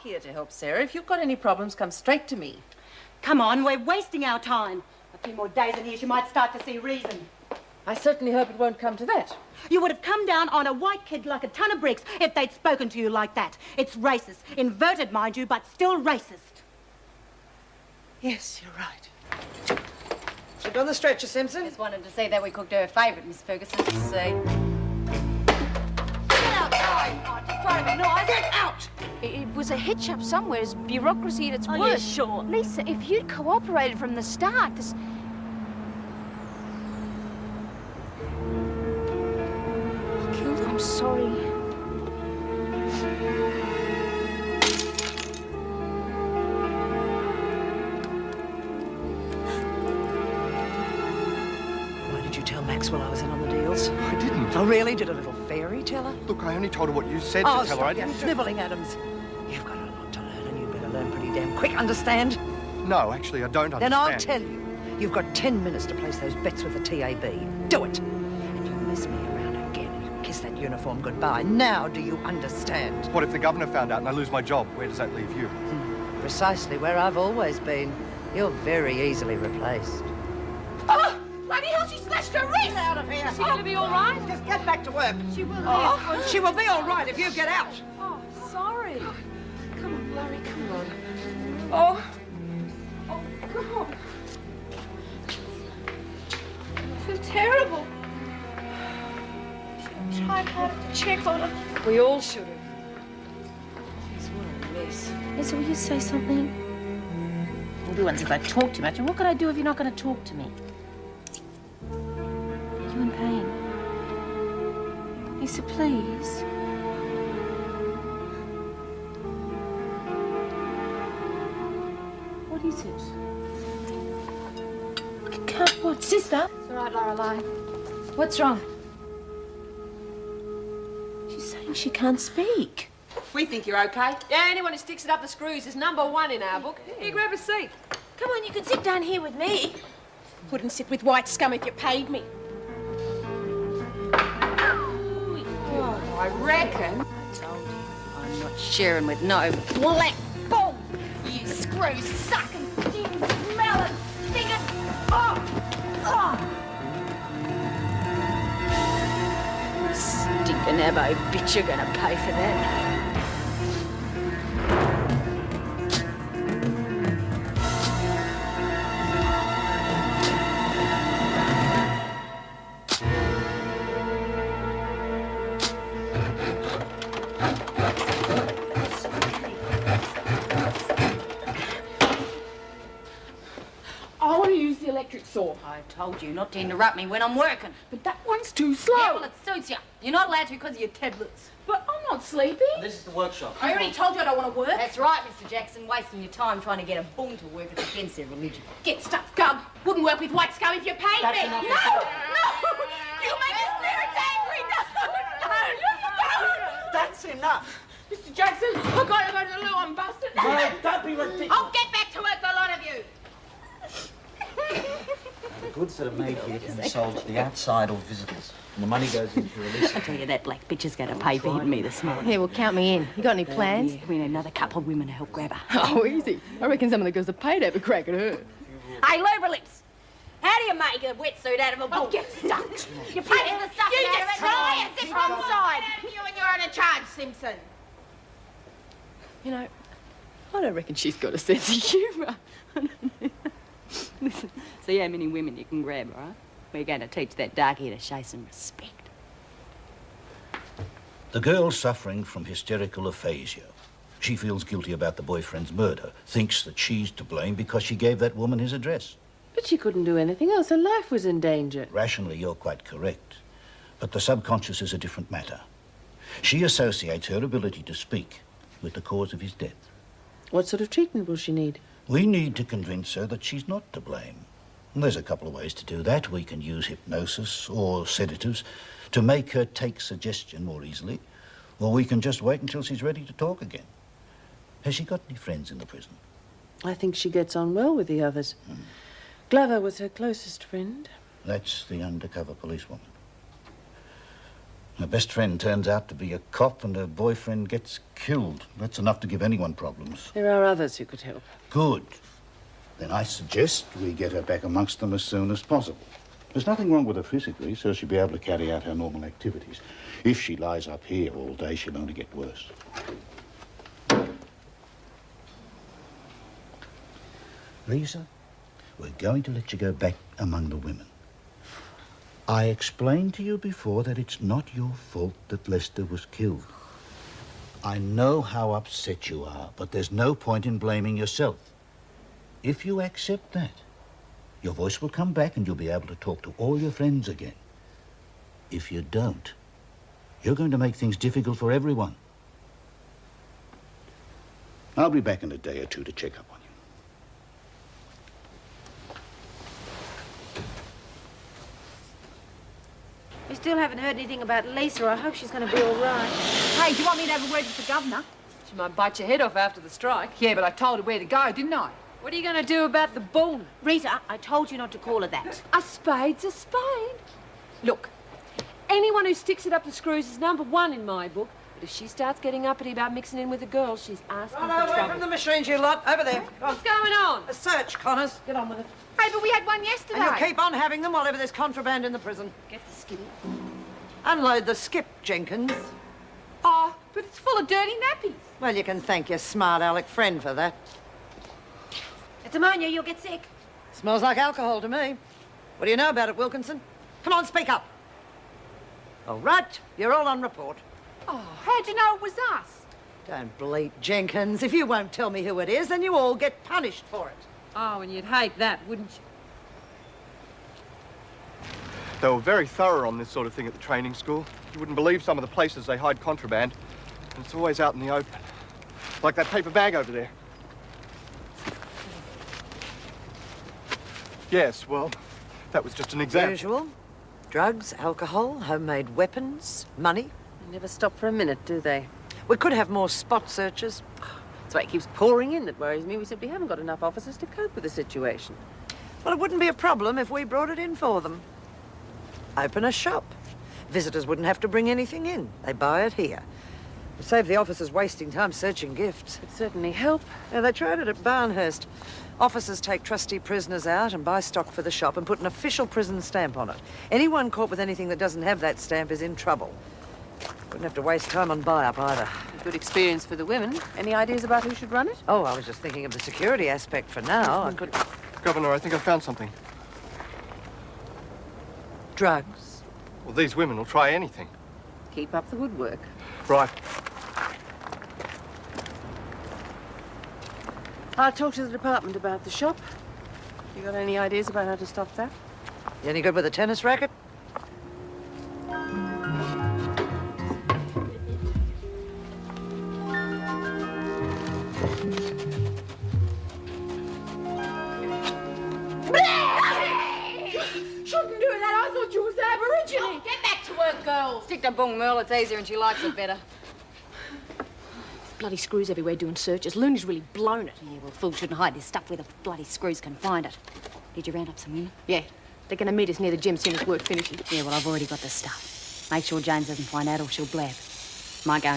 here to help, Sarah. If you've got any problems, come straight to me. Come on, we're wasting our time. A few more days in here, she might start to see reason. I certainly hope it won't come to that. You would have come down on a white kid like a ton of bricks if they'd spoken to you like that. It's racist. Inverted, mind you, but still racist. Yes, you're right. Sit on the stretcher, Simpson. Just wanted to see that we cooked her a favourite, Miss Ferguson. See. Get outside! Oh, just trying to be nice. Get out! It was a hitch-up somewhere. It's bureaucracy at its Are worst. you sure? Lisa, if you'd cooperated from the start, this... Killed, I'm sorry. Why did you tell Maxwell I was in on the deals? I didn't. Oh, really? Did a little fairy tell her? Look, I only told her what you said Oh, to tell her. I stop your didn't. snivelling, Adams. You've got a lot to learn, and you better learn pretty damn quick. Understand? No, actually, I don't understand. Then I'll tell you. You've got 10 minutes to place those bets with the TAB. Do it. And you mess me around again, you kiss that uniform goodbye. Now do you understand? What if the governor found out and I lose my job? Where does that leave you? Precisely where I've always been. You're very easily replaced. Oh! Bloody hell, she slashed her wrist! Get out of here. Is she going to be all right? Just get back to work. She will Oh, she will be all right if you get out. Oh, sorry. Come on, Larry, come on. Oh. Oh, God. I feel terrible. I should have tried harder to check on her. We all should have. Jeez, what a mess. Lisa, will you say something? Everyone says I talk too much, and what can I do if you're not going to talk to me? Are you in pain? Lisa, please. What is it? I can't. What, sister? It's all right, Lorelei. What's wrong? She's saying she can't speak. We think you're okay. Yeah, anyone who sticks it up the screws is #1 in our book. Here, grab a seat. Come on, you can sit down here with me. Wouldn't sit with white scum if you paid me. Oh, I reckon. I told you, I'm not sharing with no black bull. You screw sucking, skin smelling, stinging. Oh! Oh! Stinking Abbo bitch, you're gonna pay for that. I want to use the electric saw. I told you not to interrupt me when I'm working. But that one's too slow. Yeah, well, it suits you. You're not allowed to because of your tablets. But I'm not sleepy. This is the workshop. I already told you I don't want to work. That's right, Mr. Jackson, wasting your time trying to get a boom to work. It's against their religion. Get stuck, Gub. Wouldn't work with white scum if you paid That's me. enough. No! No! You make the spirits angry. No! No! That's enough. Mr. Jackson, I've got to go to the loo. I'm busted. No, don't be ridiculous. I'll get back to work, the lot of you. The goods that are made here can be sold to the outside or visitors. And the money goes into release. I tell you, that black bitch is going to pay for hitting me this morning. Here, well, count me in. You got any plans? Yeah, we need another couple of women to help grab her. Oh, easy. I reckon some of the girls are paid to have a crack at her. Hey, Lober Lips, how do you make a wetsuit out of a bull? Get stuck. You're putting the stuff You out just of it. try and sit on the side. You and you're on a charge, Simpson. You know, I don't reckon she's got a sense of humour. Listen, see how many women you can grab, all right? We're going to teach that darkie to show some respect. The girl's suffering from hysterical aphasia. She feels guilty about the boyfriend's murder, thinks that she's to blame because she gave that woman his address. But she couldn't do anything else. Her life was in danger. Rationally, you're quite correct. But the subconscious is a different matter. She associates her ability to speak with the cause of his death. What sort of treatment will she need? We need to convince her that she's not to blame. And there's a couple of ways to do that. We can use hypnosis or sedatives to make her take suggestion more easily, or we can just wait until she's ready to talk again. Has she got any friends in the prison? I think she gets on well with the others. Glover was her closest friend. That's the undercover policewoman. Her best friend turns out to be a cop and her boyfriend gets killed. That's enough to give anyone problems. There are others who could help. Good. Then I suggest we get her back amongst them as soon as possible. There's nothing wrong with her physically, so she'll be able to carry out her normal activities. If she lies up here all day, she'll only get worse. Lisa, we're going to let you go back among the women. I explained to you before that it's not your fault that Lester was killed. I know how upset you are, but there's no point in blaming yourself. If you accept that, your voice will come back and you'll be able to talk to all your friends again. If you don't, you're going to make things difficult for everyone. I'll be back in a day or two to check up on you. We still haven't heard anything about Lisa. I hope she's going to be all right. Hey, do you want me to have a word with the governor? She might bite your head off after the strike. Yeah, but I told her where to go, didn't I? What are you going to do about the bull? Rita, I told you not to call her that. A spade's a spade. Look, anyone who sticks it up the screws is #1 in my book. But if she starts getting uppity about mixing in with the girls, she's asking for Away trouble. from the machines, you lot. Over there. What's going on? A search, Connors. Get on with it. Hey, but we had one yesterday. And you'll keep on having them while ever there's contraband in the prison. Get the skinny. Unload the skip, Jenkins. Oh, but it's full of dirty nappies. Well, you can thank your smart aleck friend for that. It's ammonia, you'll get sick. Smells like alcohol to me. What do you know about it, Wilkinson? Come on, speak up. All right, you're all on report. Oh, how'd you know it was us? Don't bleat, Jenkins. If you won't tell me who it is, then you all get punished for it. Oh, and you'd hate that, wouldn't you? They were very thorough on this sort of thing at the training school. You wouldn't believe some of the places they hide contraband. And it's always out in the open. Like that paper bag over there. Yes, well, that was just an example. Usual. Drugs, alcohol, homemade weapons, money. They never stop for a minute, do they? We could have more spot searches. That's why it keeps pouring in that worries me. We simply haven't got enough officers to cope with the situation. Well, it wouldn't be a problem if we brought it in for them. Open a shop. Visitors wouldn't have to bring anything in. They buy it here. It'd save the officers wasting time searching gifts. It'd certainly help. Yeah, they tried it at Barnhurst. Officers take trustee prisoners out and buy stock for the shop and put an official prison stamp on it. Anyone caught with anything that doesn't have that stamp is in trouble. Wouldn't have to waste time on buy-up either. A good experience for the women. Any ideas about who should run it? Oh, I was just thinking of the security aspect for now. I could... Governor, I think I found something. Drugs. Well, these women will try anything. Keep up the good work. Right. I'll talk to the department about the shop. You got any ideas about how to stop that? You any good with a tennis racket? Shouldn't do that. I thought you was the Aborigine. Get back to work, girls. Stick to Bung Merle. It's easier and she likes it better. Bloody screws everywhere doing searches. Looney's really blown it. Yeah, well, fools shouldn't hide this stuff where the bloody screws can find it. Did you round up some women? Yeah, they're going to meet us near the gym soon as work finishes. Yeah, well, I've already got the stuff. Make sure James doesn't find out or she'll blab. Might go